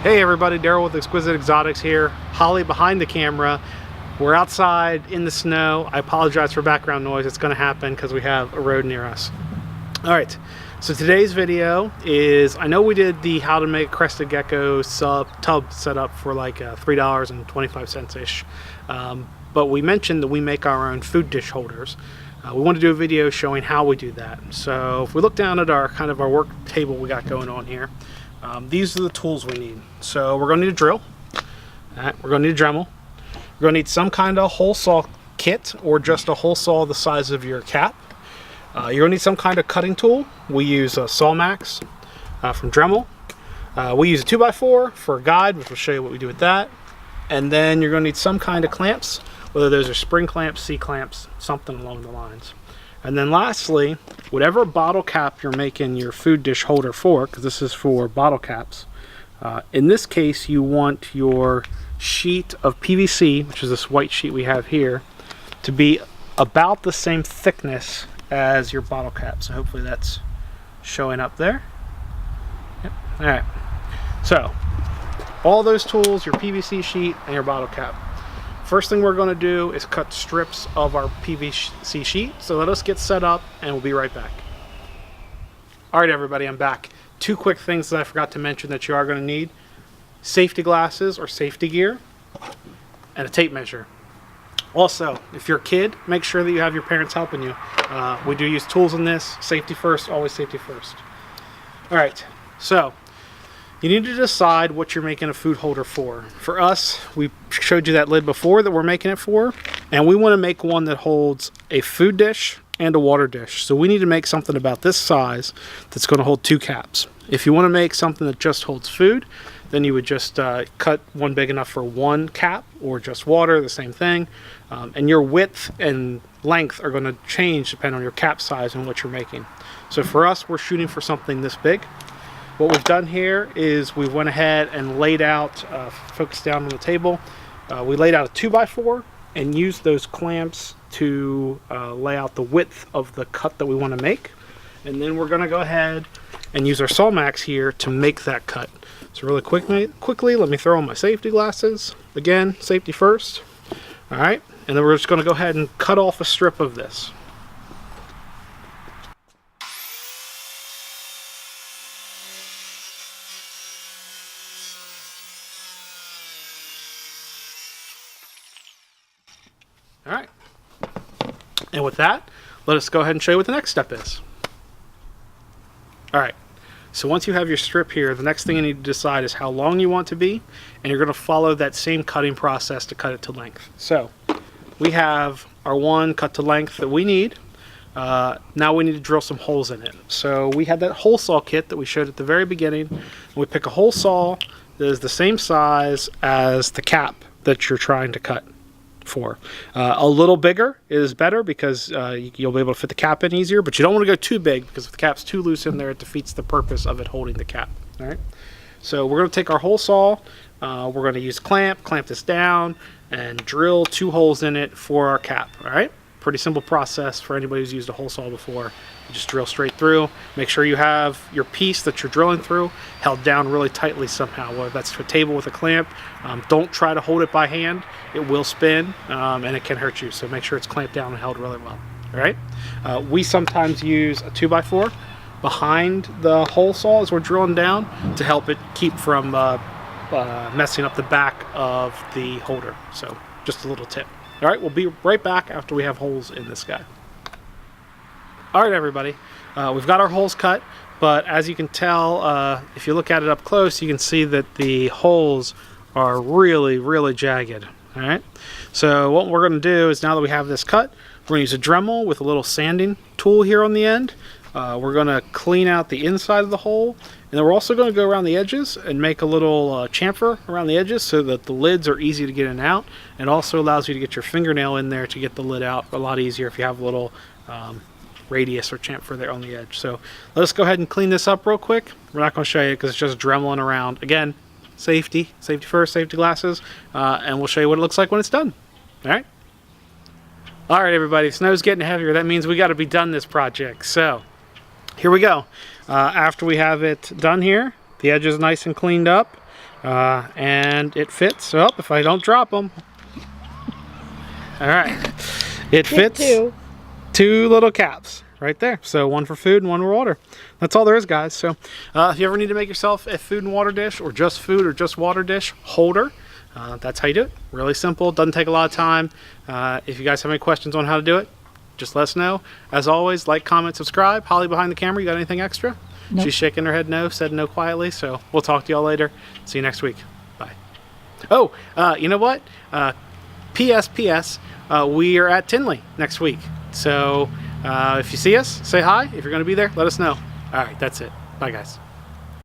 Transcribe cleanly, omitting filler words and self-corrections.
Hey everybody, Daryl with Exquisite Exotics here. Holly behind the camera. We're outside in the snow. I apologize for background noise. It's going to happen because we have a road near us. Alright, so today's video is, I know we did the how to make Crested gecko tub setup for like $3.25-ish, but we mentioned that we make our own food dish holders. We want to do a video showing how we do that. So if we look down at our our work table we got going on here, these are the tools we need. So we're going to need a drill. Alright, we're going to need a Dremel. We're going to need some kind of hole saw kit or just a hole saw the size of your cap. You're going to need some kind of cutting tool. We use a Sawmax from Dremel. We use a 2x4 for a guide, which will show you what we do with that. And then you're going to need some kind of clamps, whether those are spring clamps, C-clamps, something along the lines. And then lastly, whatever bottle cap you're making your food dish holder for, because this is for bottle caps, in this case you want your sheet of PVC, which is this white sheet we have here, to be about the same thickness as your bottle cap. So hopefully that's showing up there. Yep. All right, so all those tools, your PVC sheet and your bottle cap. First thing we're going to do is cut strips of our PVC sheet. So let us get set up and we'll be right back. All right everybody, I'm back. Two quick things that I forgot to mention that you are going to need: safety glasses or safety gear and a tape measure. Also, if you're a kid, make sure that you have your parents helping you. We do use tools in this. Safety first, always safety first. All right, so you need to decide what you're making a food holder for. For us, we showed you that lid before that we're making it for, and we want to make one that holds a food dish and a water dish. So we need to make something about this size that's going to hold two caps. If you want to make something that just holds food, then you would just cut one big enough for one cap, or just water, the same thing. And your width and length are going to change depending on your cap size and what you're making. So for us, we're shooting for something this big. What we've done here is we went ahead and laid out, focus down on the table, we laid out a 2x4 and used those clamps to lay out the width of the cut that we want to make. And then we're going to go ahead and use our Sawmax here to make that cut. So really quickly, let me throw on my safety glasses. Again, safety first. All right, and then we're just going to go ahead and cut off a strip of this. All right, and with that, let us go ahead and show you what the next step is. All right, so once you have your strip here, the next thing you need to decide is how long you want it to be, and you're going to follow that same cutting process to cut it to length. So we have our one cut to length that we need. Now we need to drill some holes in it. So we had that hole saw kit that we showed at the very beginning. We pick a hole saw that is the same size as the cap that you're trying to cut for. A little bigger is better because you'll be able to fit the cap in easier, but you don't want to go too big because if the cap's too loose in there, it defeats the purpose of it holding the cap. All right, so we're going to take our hole saw, we're going to use clamp this down and drill 2 holes in it for our cap. All right, pretty simple process for anybody who's used a hole saw before. You just drill straight through. Make sure you have your piece that you're drilling through held down really tightly somehow, whether that's a table with a clamp. Don't try to hold it by hand. It will spin and it can hurt you, so make sure it's clamped down and held really well. All right. We sometimes use a 2x4 behind the hole saw as we're drilling down to help it keep from messing up the back of the holder. So just a little tip. All right, we'll be right back after we have holes in this guy. All right, everybody, we've got our holes cut, but as you can tell, if you look at it up close, you can see that the holes are really jagged. All right, so what we're going to do is, now that we have this cut, we're going to use a Dremel with a little sanding tool here on the end. We're going to clean out the inside of the hole, and then we're also going to go around the edges and make a little chamfer around the edges so that the lids are easy to get in and out. It also allows you to get your fingernail in there to get the lid out a lot easier if you have a little radius or chamfer there on the edge. So let us go ahead and clean this up real quick. We're not going to show you because it's just dremeling around. Again, safety first, safety glasses, and we'll show you what it looks like when it's done. All right. All right, everybody, snow's getting heavier. That means we got to be done this project. So here we go. After we have it done here, the edge is nice and cleaned up. And it fits. Oh, if I don't drop them. All right. It fits two little caps right there. So one for food and one for water. That's all there is, guys. So if you ever need to make yourself a food and water dish, or just food or just water dish holder, that's how you do it. Really simple. Doesn't take a lot of time. If you guys have any questions on how to do it, just let us know. As always, like, comment, subscribe. Holly behind the camera, you got anything extra? Nope. She's shaking her head no, said no quietly. So we'll talk to y'all later. See you next week. Bye. Oh, you know what? P.S. We are at Tinley next week. So if you see us, say hi. If you're going to be there, let us know. All right, that's it. Bye, guys.